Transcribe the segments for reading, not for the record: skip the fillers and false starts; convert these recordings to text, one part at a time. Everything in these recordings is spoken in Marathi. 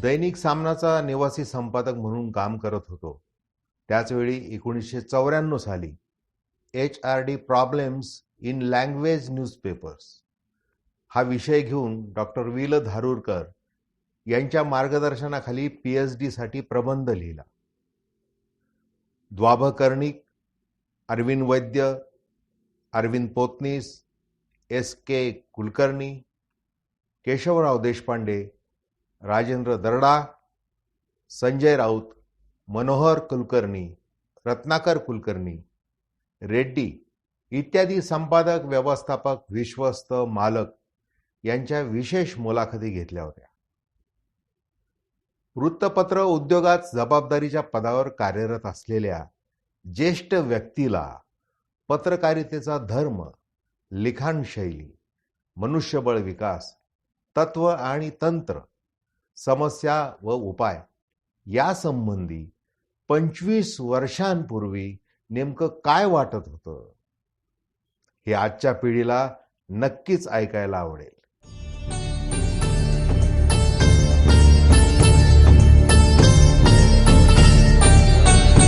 दैनिक सामनाचा निवासी संपादक म्हणून काम करत होतो. त्याचवेळी 1994 साली HRD problems in language newspapers हा विषय घेऊन डॉक्टर वि. ल. धारूरकर यांच्या मार्गदर्शनाखाली PhD साठी प्रबंध लिहिला. द्वाभ कर्णिक, अरविंद वैद्य, अरविंद पोतनीस, SK कुलकर्णी, केशवराव देशपांडे, राजेंद्र दर्डा, संजय राऊत, मनोहर कुलकर्णी, रत्नाकर कुलकर्णी, रेड्डी इत्यादी संपादक, व्यवस्थापक, विश्वस्त, मालक यांच्या विशेष मुलाखती घेतल्या होत्या. वृत्तपत्र उद्योगात जबाबदारीच्या पदावर कार्यरत असलेल्या ज्येष्ठ व्यक्तीला पत्रकारितेचा धर्म, लिखाण शैली, मनुष्यबळ विकास, तत्व आणि तंत्र, समस्या व उपाय यासंबंधी 25 वर्षांपूर्वी नेमकं काय वाटत होतं हे आजच्या पिढीला नक्कीच ऐकायला आवडेल.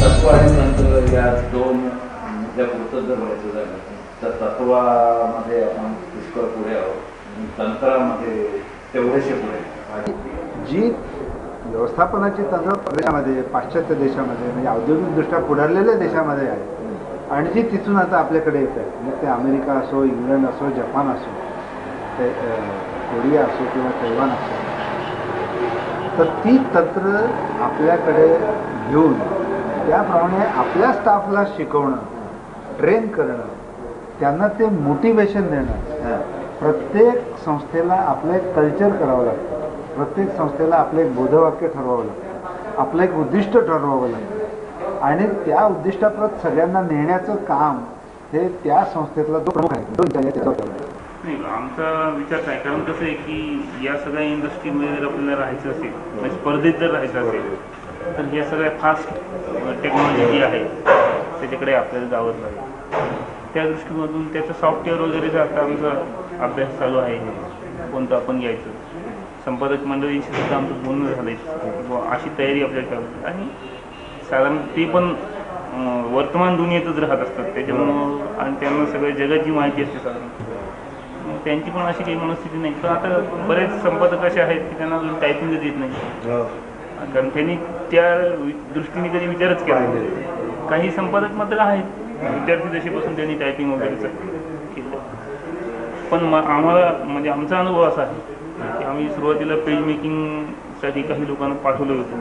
तत्व आणि तंत्र या दोन मुद्द्यापुरतं जर व्हायचं झालं तर तत्वामध्ये आपण पुष्कळ पुढे आहोत, तंत्रामध्ये तेवढेसे पुढे. जी व्यवस्थापनाची तंत्र देशामध्ये, पाश्चात्य देशामध्ये म्हणजे औद्योगिकदृष्ट्या पुढारलेल्या देशामध्ये आहे आणि जी तिथून आता आपल्याकडे येत आहे, मग ते अमेरिका असो, इंग्लंड असो, जपान असो, ते कोरिया असो किंवा तैवान असो, तर ती तंत्र आपल्याकडे घेऊन त्याप्रमाणे आपल्या स्टाफला शिकवणं, ट्रेन करणं, त्यांना ते मोटिवेशन देणं. प्रत्येक संस्थेला आपलं एक कल्चर करावं लागतं, प्रत्येक संस्थेला आपलं एक बोधवाक्य ठरवावं लागतं, आपलं एक उद्दिष्ट ठरवावं लागतं आणि त्या उद्दिष्टाप्रत सगळ्यांना नेण्याचं काम हे त्या संस्थेतला जो प्रमुख आहे त्याच्यावर नाही. आमचा विचार काय, कारण कसं आहे की या सगळ्या इंडस्ट्रीमध्ये जर आपल्याला राहायचं असेल, म्हणजे स्पर्धेत जर राहायचं असेल तर या सगळ्या फास्ट टेक्नॉलॉजी जी आहे त्याच्याकडे आपल्याला जावंच लागेल. त्या दृष्टीमधून त्याचं सॉफ्टवेअर वगैरेचा आता आमचा अभ्यास चालू आहे, कोणतं आपण घ्यायचं. संपादक मंडळींशी सुद्धा आमचं बोलणं झालं आहे, अशी तयारी आपल्याला चालू. आणि साधारण ते पण वर्तमान दुनियेतच राहत असतात, त्याच्यामुळं आणि त्यांना सगळ्या जगाची माहिती असते साधारण, त्यांची पण अशी काही मनस्थिती नाही. पण आता बरेच संपादक असे आहेत की त्यांना अजून टायपिंगच येत नाही, कारण त्यांनी त्या दृष्टीने कधी विचारच केला. काही संपादक मात्र आहेत विद्यार्थी जशीपासून त्यांनी टायपिंग वगैरेचं केलं. पण आम्हाला म्हणजे आमचा अनुभव असा आहे की आम्ही सुरुवातीला पेज मेकिंगसाठी काही लोकांना पाठवलं होतं,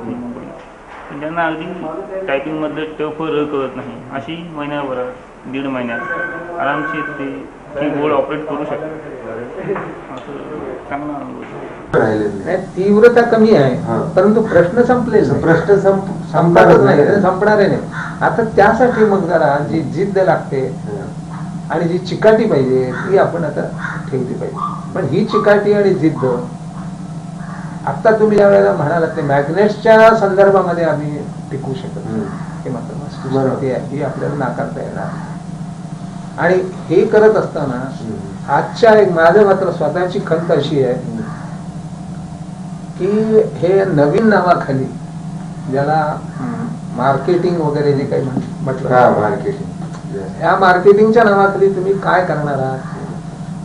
पण त्यांना अगदी टायपिंगमधलं टफर कळत नाही. अशी महिन्याभरात, 1.5 महिन्यात आरामशीर ते कीबोर्ड ऑपरेट करू शकतात. असं चांगला अनुभव. तीव्रता कमी आहे, परंतु प्रश्न संपले, प्रश्न संपतच नाही, संपणारे नाही. आता त्यासाठी मग जरा जी जिद्द लागते आणि जी चिकाटी पाहिजे ती आपण आता ठेवली पाहिजे. पण ही चिकाटी आणि जिद्द आता तुम्ही ज्या वेळेला म्हणालात ते मॅग्नेट्सच्या संदर्भामध्ये आम्ही टिकू शकत हे मात्र ही आपल्याला नाकारता येणार. आणि हे करत असताना आजच्या एक माझं मात्र स्वतःची खंत अशी आहे की हे नवीन नावाखाली ज्याला मार्केटिंग वगैरे जे काही म्हटलं, मार्केटिंग, या मार्केटिंगच्या नावाखाली तुम्ही काय करणार आहात?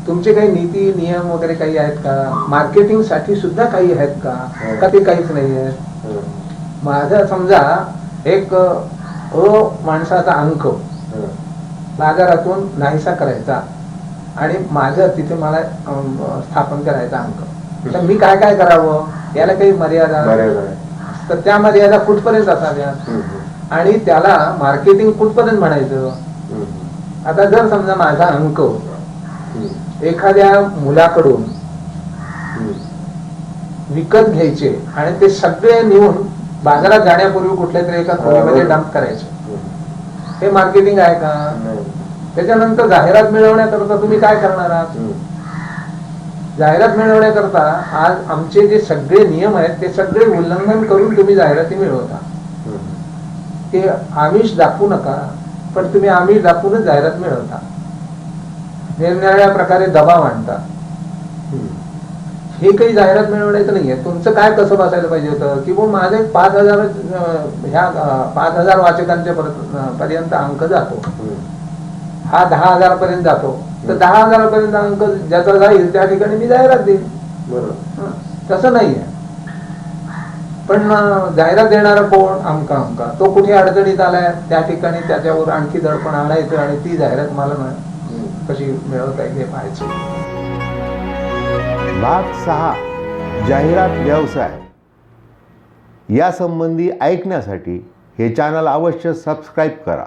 तुमचे काही नीती नियम वगैरे काही आहेत का? मार्केटिंग साठी सुद्धा काही आहेत का ते काहीच नाही आहे. माझा समजा एक माणसाचा अंक बाजारातून नाहीसा करायचा आणि माझं तिथे मला स्थापन करायचा अंक, तर मी काय काय करावं? याला काही मर्यादा, तर त्या मर्यादा कुठपर्यंत असाव्यात आणि त्याला मार्केटिंग कुठपर्यंत म्हणायचं? आता जर समजा माझा अंक एखाद्या मुलाकडून विकत घ्यायचे आणि ते सगळे नेऊन बाजारात जाण्यापूर्वी कुठल्या तरी एका खोलीमध्ये डंप करायचे, हे मार्केटिंग आहे का? त्याच्यानंतर जाहिरात मिळवण्याकरता तुम्ही काय करणार आहात? जाहिरात मिळवण्याकरता आज आमचे जे सगळे नियम आहेत ते सगळे उल्लंघन करून तुम्ही जाहिराती मिळवता. ते आमिष दाखवू नका, पण तुम्ही आमिष दाखवूनच जाहिरात मिळवता, निरनिराळ्या प्रकारे दबाव आणता. हे काही जाहिरात मिळवण्याचं नाहीये. तुमचं काय कसं बसायला पाहिजे होतं की माझे 5,000 ह्या 5,000 वाचकांच्या पर्यंत अंक जातो, हा 10,000 पर्यंत जातो, तर 10,000 पर्यंत अंक ज्याचा जाईल त्या ठिकाणी मी जाहिरात देईन. बरोबर. तसं नाहीये. पण जाहिरात देणारा कोण, अमका तो कुठे अडचणीत आलाय त्या ठिकाणी त्याच्यावर आणखी दडपण आणायचं आणि ती जाहिरात मला कशी मिळवता येईल हे पाहायचं. भाग 6 जाहिरात व्यवसाय यासंबंधी ऐकण्यासाठी हे चॅनल अवश्य सबस्क्राईब करा.